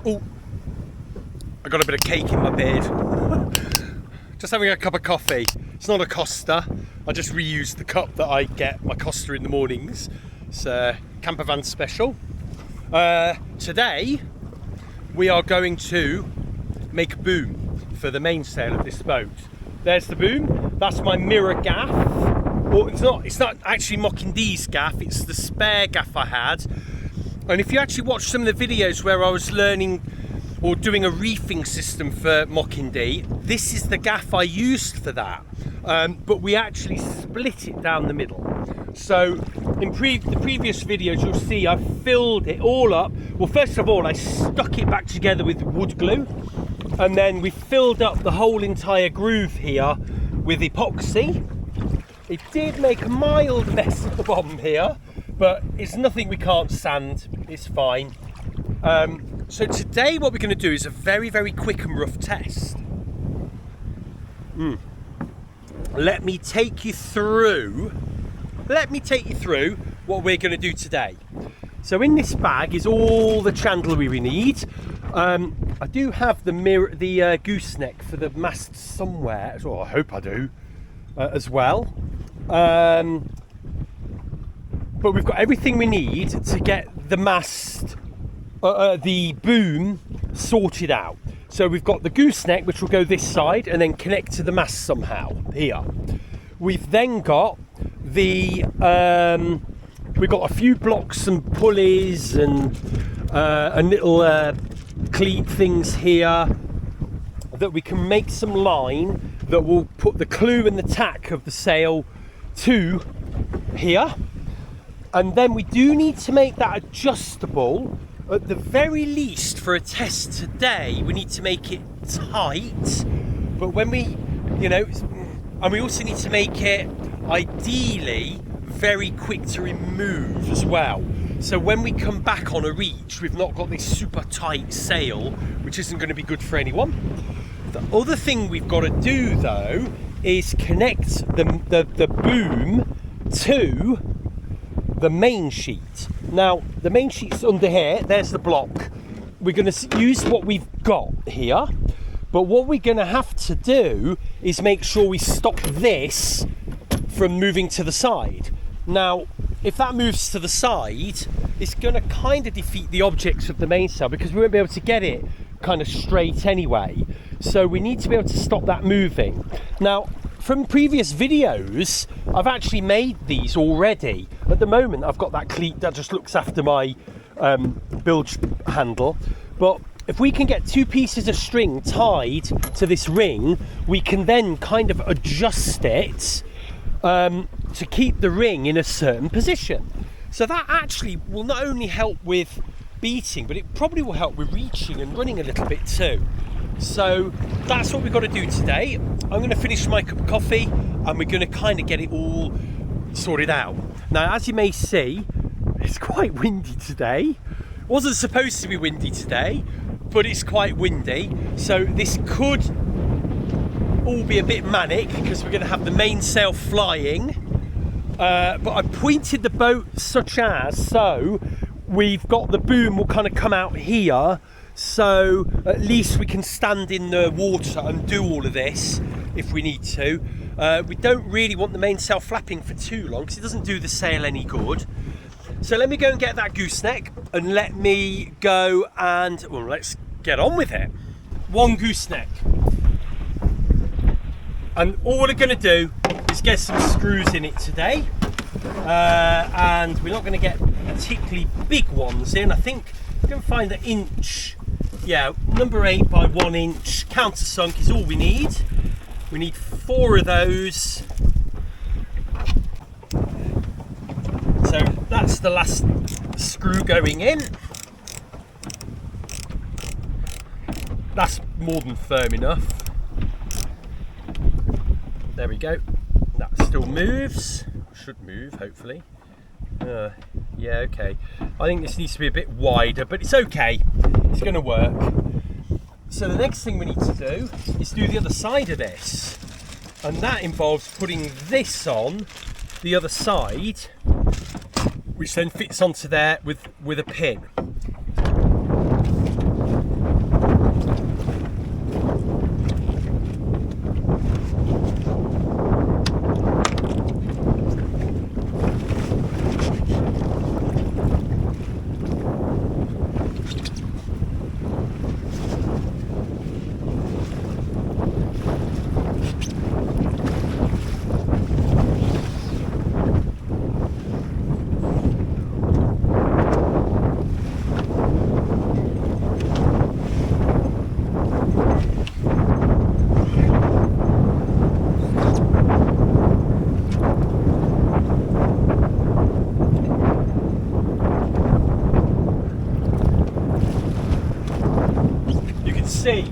Oh, I got a bit of cake in my beard. Just having a cup of coffee. It's not a Costa. I just reused the cup that I get my Costa in the mornings. It's a camper van special. Today we are going to make a boom for the mainsail of this boat. There's the boom. That's my mirror gaff. Well, it's not actually Mocking D's gaff. It's the spare gaff I had. And if you actually watch some of the videos where I was learning or doing a reefing system for Mocking D, this is the gaff I used for that. But we actually split it down the middle. So in the previous videos, you'll see I filled it all up. Well, first of all, I stuck it back together with wood glue, and then we filled up the whole entire groove here with epoxy. It did make a mild mess at the bottom here, but it's nothing we can't sand. It's fine. So today what we're going to do is a very, very quick and rough test. Let me take you through what we're going to do today. So in this bag is all the chandlery we need. I do have the gooseneck for the mast somewhere, well, I hope I do, as well. But we've got everything we need to get the mast, the boom sorted out. So we've got the gooseneck, which will go this side and then connect to the mast somehow here. We've then got we've got a few blocks and pulleys and little cleat things here that we can make some line that will put the clew and the tack of the sail to here. And then we do need to make that adjustable. At the very least, for a test today, we need to make it tight. But when we, and we also need to make it ideally very quick to remove as well. So when we come back on a reach, we've not got this super tight sail, which isn't going to be good for anyone. The other thing we've got to do though is connect the boom to the main sheet. Now the main sheet's under here. There's the block. We're going to use what we've got here, but what we're going to have to do is make sure we stop this from moving to the side. Now if that moves to the side, it's going to kind of defeat the objects of the mainsail, because we won't be able to get it kind of straight anyway. So we need to be able to stop that moving. Now from previous videos, I've actually made these already. At the moment, I've got that cleat that just looks after my bilge handle. But if we can get two pieces of string tied to this ring, we can then kind of adjust it to keep the ring in a certain position. So that actually will not only help with beating, but it probably will help with reaching and running a little bit too. So that's what we've got to do today. I'm going to finish my cup of coffee and we're going to kind of get it all sorted out. Now, as you may see, it's quite windy today. It wasn't supposed to be windy today, but it's quite windy. So this could all be a bit manic because we're going to have the mainsail flying. But I pointed the boat so we've got the boom will kind of come out here. So at least we can stand in the water and do all of this if we need to. We don't really want the mainsail flapping for too long because it doesn't do the sail any good. So let me go and get that gooseneck and let me go and, well, let's get on with it. One gooseneck. And all we're going to do is get some screws in it today. And we're not going to get particularly big ones in. I think we're going to find an inch. Yeah, number 8 by 1 inch countersunk is all we need. We need 4 of those. So that's the last screw going in. That's more than firm enough. There we go. That still moves. Should move, hopefully. Yeah, okay. I think this needs to be a bit wider, but it's okay. It's going to work. So the next thing we need to do is do the other side of this. And that involves putting this on the other side, which then fits onto there with a pin. see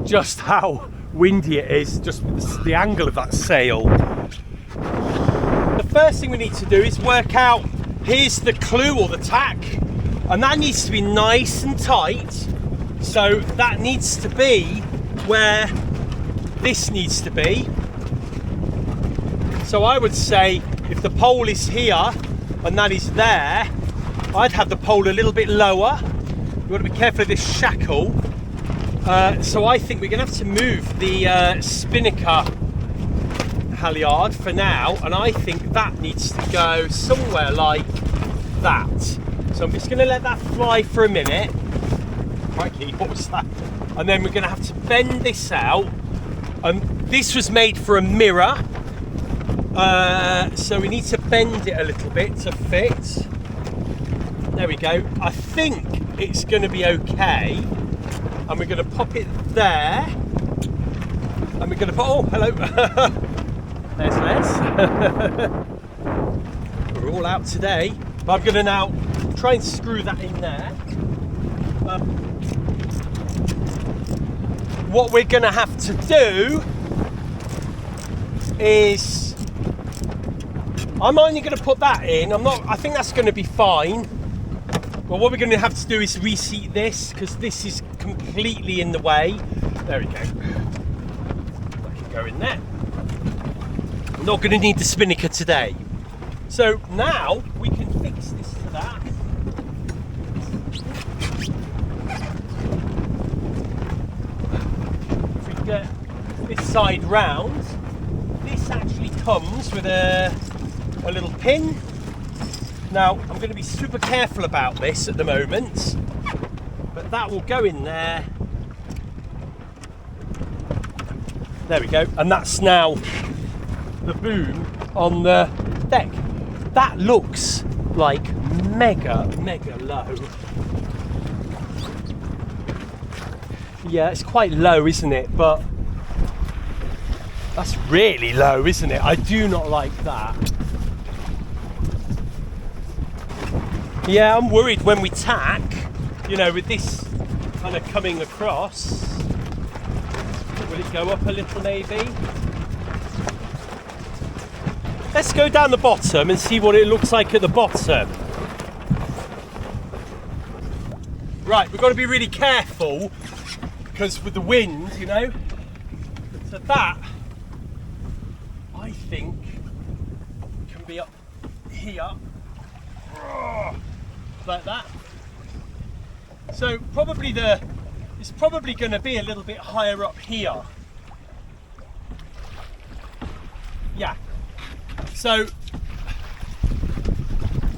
just how windy it is, just with the angle of that sail. The first thing we need to do is work out, here's the clew or the tack, and that needs to be nice and tight. So that needs to be where this needs to be. So I would say if the pole is here and that is there, I'd have the pole a little bit lower. You've got to be careful of this shackle. So I think we're going to have to move the spinnaker halyard for now, and I think that needs to go somewhere like that. So I'm just going to let that fly for a minute. Crikey, what was that? And then we're going to have to bend this out. This was made for a mirror, so we need to bend it a little bit to fit. There we go. I think it's going to be okay. And we're going to pop it there. And we're going to put, oh, hello. There's Les. We're all out today. But I'm going to now try and screw that in there. What we're going to have to do is, I'm only going to put that in. I think that's going to be fine. But what we're going to have to do is reseat this, because this is completely in the way. There we go. That can go in there. I'm not going to need the spinnaker today. So now we can fix this to that. If we get this side round, this actually comes with a little pin. Now, I'm going to be super careful about this at the moment, but that will go in there. There we go, and that's now the boom on the deck. That looks like mega low. Yeah, it's quite low, isn't it? But that's really low, isn't it? I do not like that. Yeah, I'm worried when we tack, you know, with this kind of coming across. Will it go up a little maybe? Let's go down the bottom and see what it looks like at the bottom. Right, we've got to be really careful because with the wind, you know. So that, I think, can be up here. Like that. So probably it's probably going to be a little bit higher up here. Yeah. So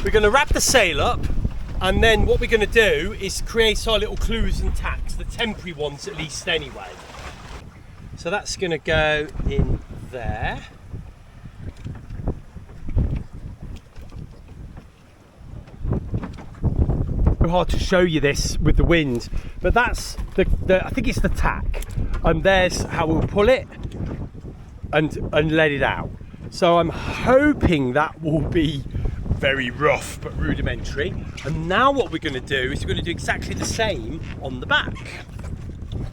we're going to wrap the sail up, and then what we're going to do is create our little clews and tacks, the temporary ones at least anyway. So that's going to go in there. Hard to show you this with the wind, but that's the I think it's the tack, and there's how we'll pull it and let it out. So I'm hoping that will be very rough but rudimentary. And now what we're going to do is we're going to do exactly the same on the back.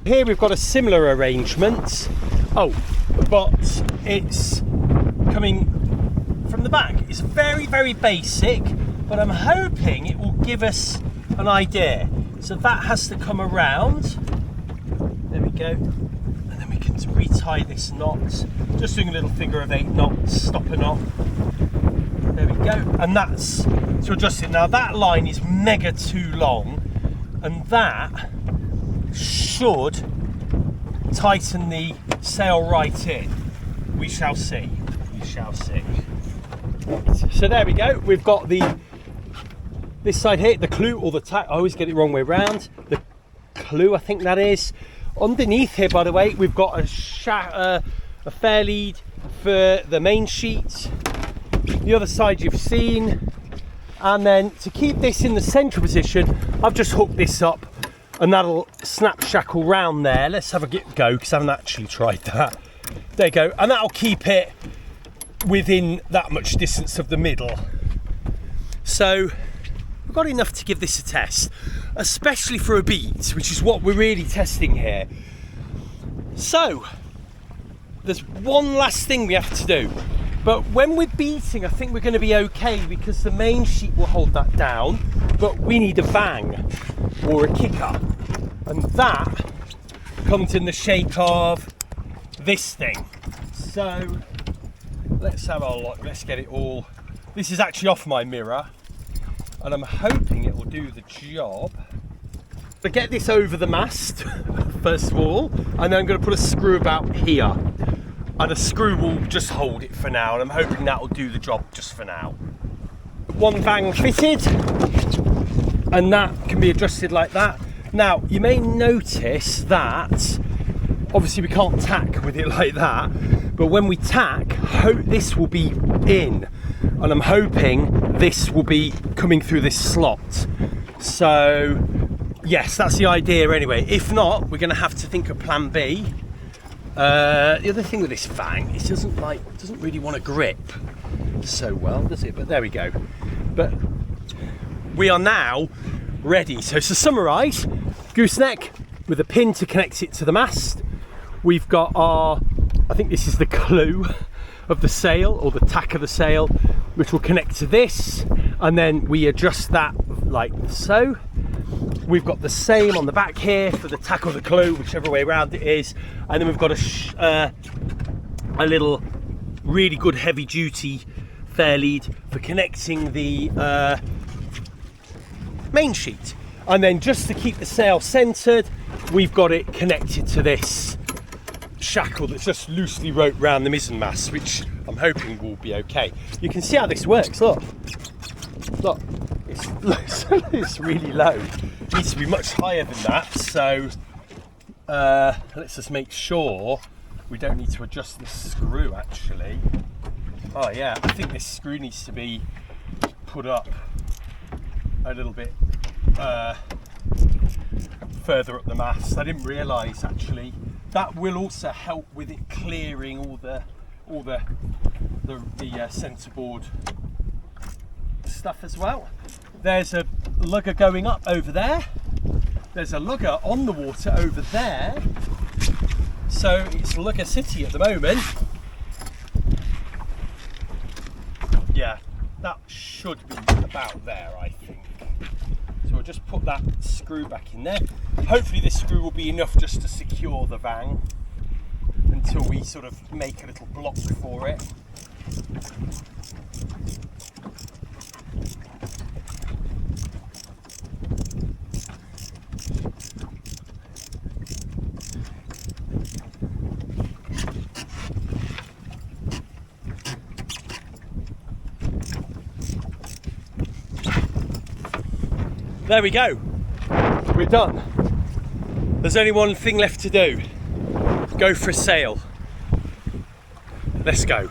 Here we've got a similar arrangement. Oh, but it's coming from the back. It's very basic, but I'm hoping it will give us an idea. So that has to come around. There we go. And then we can retie this knot. Just doing a little figure of 8 knots, stop a knot. There we go. And that's to adjust it. Now that line is mega too long, and that should tighten the sail right in. We shall see. We shall see. So there we go. We've got this side here, the clew or the tack. I always get it wrong way round. The clew, I think that is. Underneath here, by the way, we've got a fair lead for the main sheet. The other side you've seen. And then to keep this in the central position, I've just hooked this up, and that'll snap shackle round there. Let's have a go, because I haven't actually tried that. There you go. And that'll keep it within that much distance of the middle. So we've got enough to give this a test, especially for a beat, which is what we're really testing here. So there's one last thing we have to do, but when we're beating, I think we're going to be okay because the main sheet will hold that down, but we need a bang or a kicker, and that comes in the shape of this thing. So let's have a look, let's get it all. This is actually off my mirror and I'm hoping it will do the job. So get this over the mast first of all, and then I'm going to put a screw about here, and a screw will just hold it for now, and I'm hoping that will do the job just for now. One bang fitted, and that can be adjusted like that. Now you may notice that obviously we can't tack with it like that, but when we tack, this will be in, and I'm hoping this will be coming through this slot. So yes, that's the idea anyway. If not, we're going to have to think of plan B. The other thing with this fang, it doesn't really want to grip so well, does it? But there we go. But we are now ready. So to summarise, gooseneck with a pin to connect it to the mast. We've got our, I think this is the clew of the sail, or the tack of the sail, which will connect to this, and then we adjust that like so. We've got the same on the back here for the tack or the clew, whichever way around it is, and then we've got a little really good heavy duty fair lead for connecting the main sheet. And then just to keep the sail centered, we've got it connected to this shackle that's just loosely roped round the mizzen mast, which I'm hoping will be okay. You can see how this works, look, it's really low. It needs to be much higher than that, so let's just make sure we don't need to adjust this screw actually. Oh yeah, I think this screw needs to be put up a little bit further up the mast. I didn't realise actually. That will also help with it clearing all the centreboard stuff as well. There's a lugger going up over there. There's a lugger on the water over there. So it's Lugger City at the moment. Yeah, that should be about there, I think. So we'll just put that screw back in there. Hopefully this screw will be enough just to secure the vang until we sort of make a little block for it. There we go, we're done. There's only one thing left to do. Go for a sail. Let's go.